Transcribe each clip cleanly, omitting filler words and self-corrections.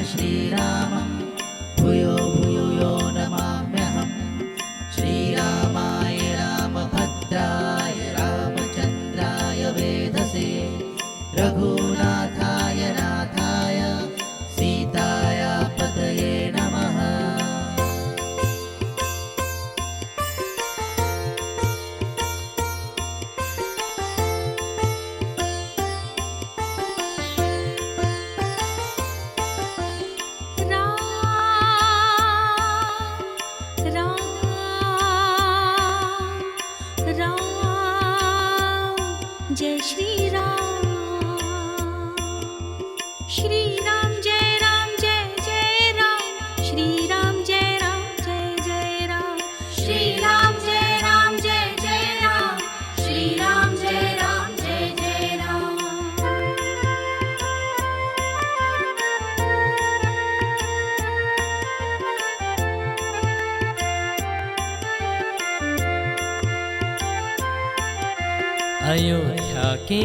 श्रीरामं भूयो भूयो नमाम्यहम्। श्रीरामाय रामभद्राय रामचन्द्राय वेधसे रघुनाथाय नाथाय सीताय पतये नमः। जय श्री राम। श्री राम जय राम जय जय राम। श्री राम जय राम जय जय राम। श्री राम जय राम जय जय राम। श्री राम जय राम जय जय राम। अयोध्या के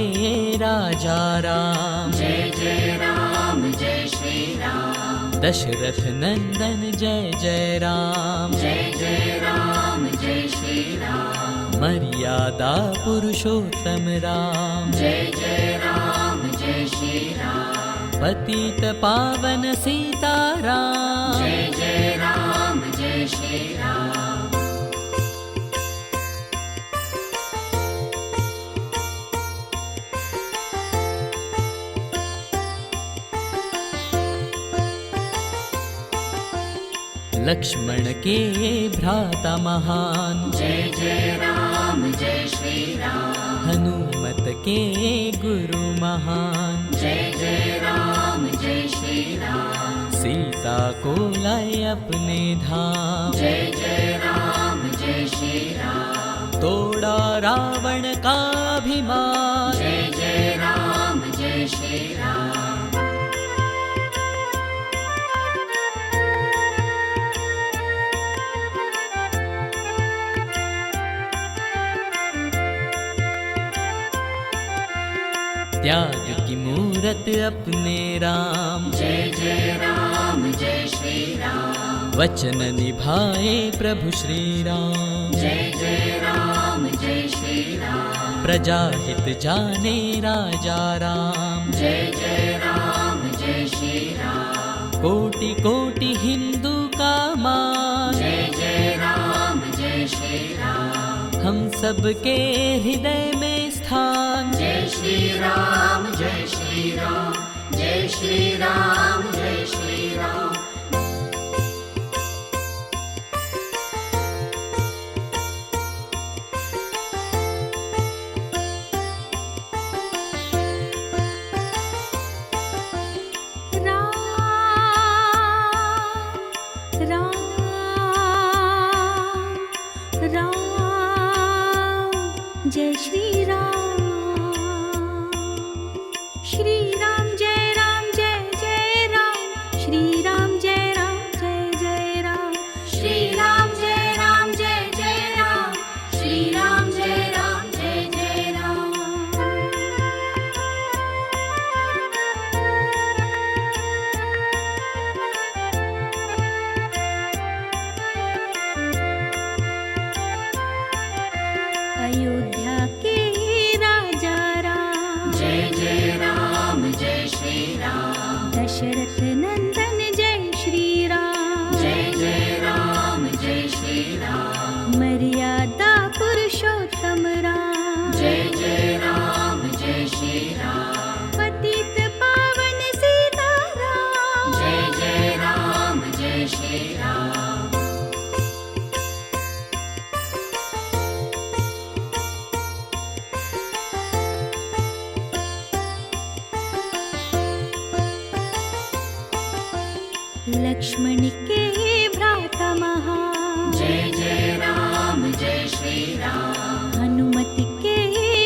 राजा राम जय जय राम जय श्री राम। दशरथ नंदन जय जय राम जय जय राम जय श्री राम। मर्यादा पुरुषोत्तम राम जय जय राम जय श्री राम। पतित पावन सीताराम जय जय राम जय श्री राम। लक्ष्मण के भ्राता महान जय जय राम जय श्री राम। हनुमत के गुरु महान जय जय राम जय श्री राम। सीता को लाए अपने धाम जय जय राम जय श्री राम। तोड़ा रावण का अभिमान जय जय राम जय श्री राम। त्याग की मूरत अपने राम जय जय राम जय श्री राम। वचन निभाए प्रभु श्री राम जय जय राम जय श्री राम। प्रजा हित जाने राजा राम जय जय राम जय श्री राम। कोटि कोटि हिंदू का मान जय जय राम जय श्री राम। हम सब के हृदय में स्थान जय श्री राम जय श्री राम। जय श्री राम जय श्री राम। जय श्री राम। श्री राम जय राम जय जय राम। श्री राम जय राम जय जय राम। श्री राम जय राम जय जय राम। श्री राम जय राम जय जय राम। अयोध्या के राजा राम जय जय राम जय श्री राम। दशरथ नंदन जय श्री राम। जय जय राम जय श्री राम। मर्यादा पुरुषोत्तम राम। जय जय राम जय श्री राम। पतित पावन सीताराम। जय जय राम जय श्री राम। लक्ष्मण के भ्राता महान जय जय राम जय श्री राम। हनुमत के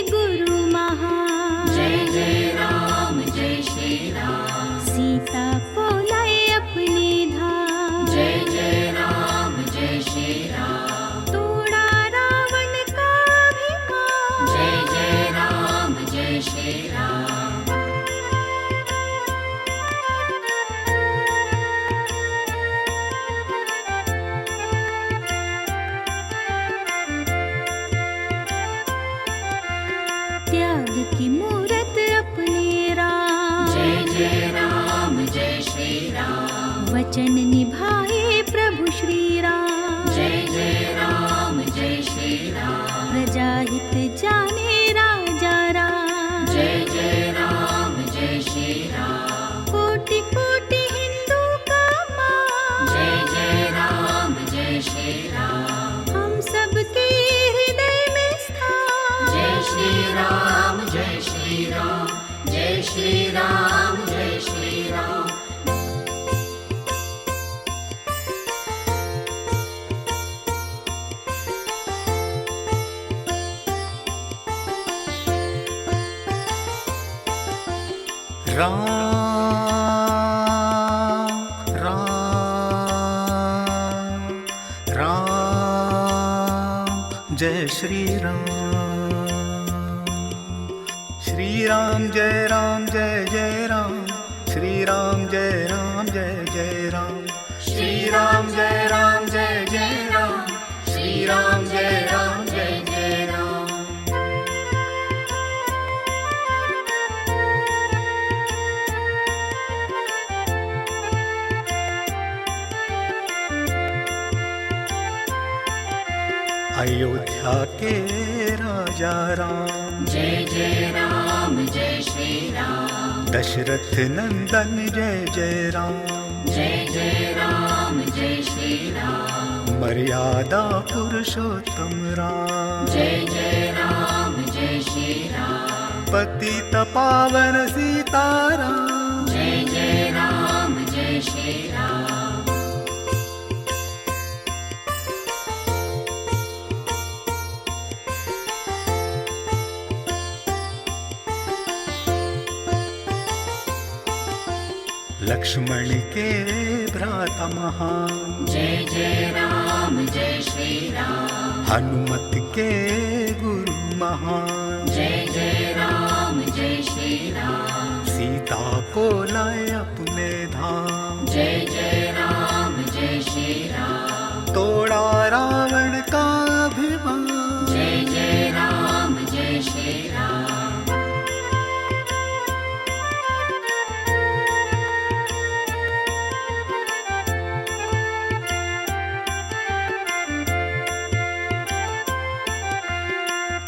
गुरु महान जय जय राम जय श्री राम। सीता को लाए अपने धाम जय जय राम जय श्री राम। तोड़ा रावण का अभिमान जय जय राम जय श्री राम। त्याग की मूरत अपने राम। जय जय राम जय श्री राम। वचन निभाए प्रभु श्री राम। जय जय राम जय श्री राम। प्रजा हित जाने राजा राम। जय जय राम जय श्री राम। कोटि कोटि हिंदू का मां। जय जय राम जय श्री राम। हम सबके हृदय में स्थान। जय श्री राम जय श्री राम। जय श्री राम जय श्री राम। राम राम राम जय श्री राम। श्री राम जय राम जय जय राम। श्री राम जय राम जय जय राम। श्री राम जय राम जय जय राम। श्री राम जय राम जय जय राम। अयोध्या के राजा राम। जय जय राम जय श्री राम। दशरथ नंदन जय जय राम। जय जय राम जय श्री राम। मर्यादा पुरुषोत्तम राम। जय जय राम जय श्री राम। पतित पावन सीताराम। जय जय राम जय श्री राम। लक्ष्मण के भ्राता महान। जय जय राम जय श्री राम। हनुमत के गुरु महान। जय जय राम जय श्री राम। सीता को लाए अपने धाम। जय जय राम जय श्री राम। तोड़ा रावण का अभिमान। जय जय राम जय श्री राम।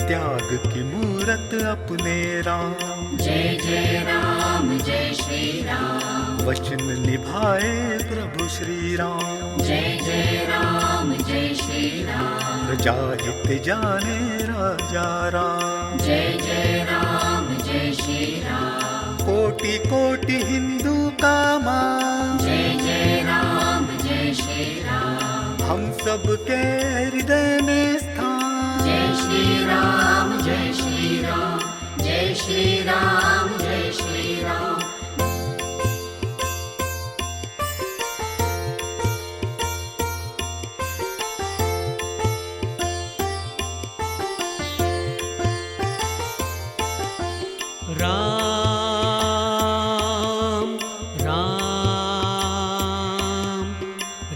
त्याग की मूरत अपने राम। जय जय राम जय श्री राम। वचन निभाए प्रभु श्री राम। जय जय राम जय श्री राम। प्रजा हित जाने राजा राम। जय जय राम जय श्री राम। कोटि कोटि हिंदू का मां। जय जय राम जय श्री राम। हम सबके हृदय में स्थान। जय श्री राम जय श्री राम। जय श्री राम जय श्री राम। राम राम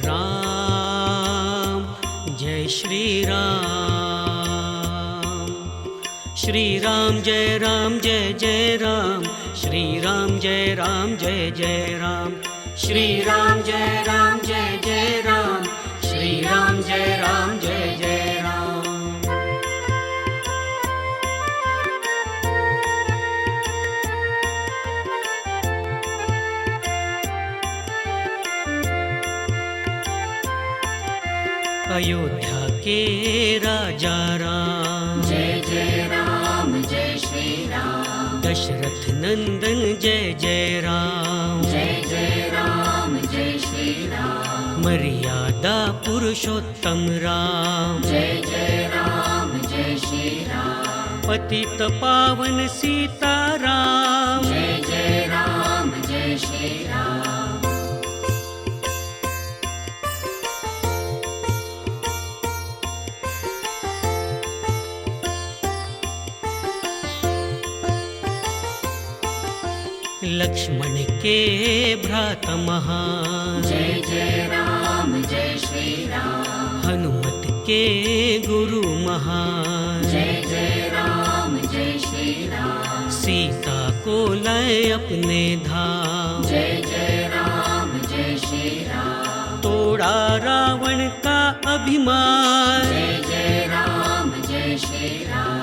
राम जय श्री राम। श्री राम जय राम जय जय राम। श्री राम जय राम जय जय राम। श्री राम जय राम जय जय राम। श्री राम जय राम जय जय राम। अयोध्या के राजा राम। जय जय राम जय श्री राम। दशरथ नंदन जय जय राम। जय जय राम जय श्री राम। मर्यादा पुरुषोत्तम राम। जय जय राम जय श्री राम। पतित पावन सीताराम। जय जय राम जय श्री राम। लक्ष्मण के भ्राता महान। जय जय राम जय श्री राम। हनुमत के गुरु महान। जय जय राम जय श्री श्री राम। सीता को लाए अपने धाम, जय जय राम जय श्री राम। तोड़ा रावण का अभिमान, जय जय राम जय श्री राम।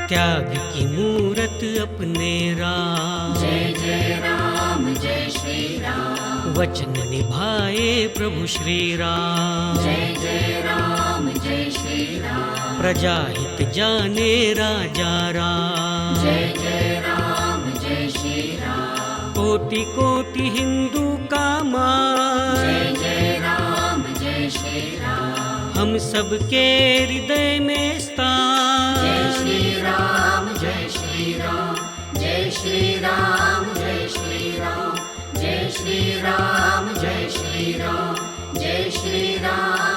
त्याग की मूरत अपने राम, जय जय राम जय श्री राम। वचन निभाए प्रभु श्री राम, जय जय राम जय श्री राम। प्रजा हित जाने राजा राम, जय जय राम जय श्री राम। कोटि कोटि हिंदू का मान, जय जय राम जय श्री राम। हम सबके हृदय में स्थान। जय श्री राम जय श्री राम। जय श्री राम जय श्री राम। जय श्री राम जय श्री राम। जय श्री राम।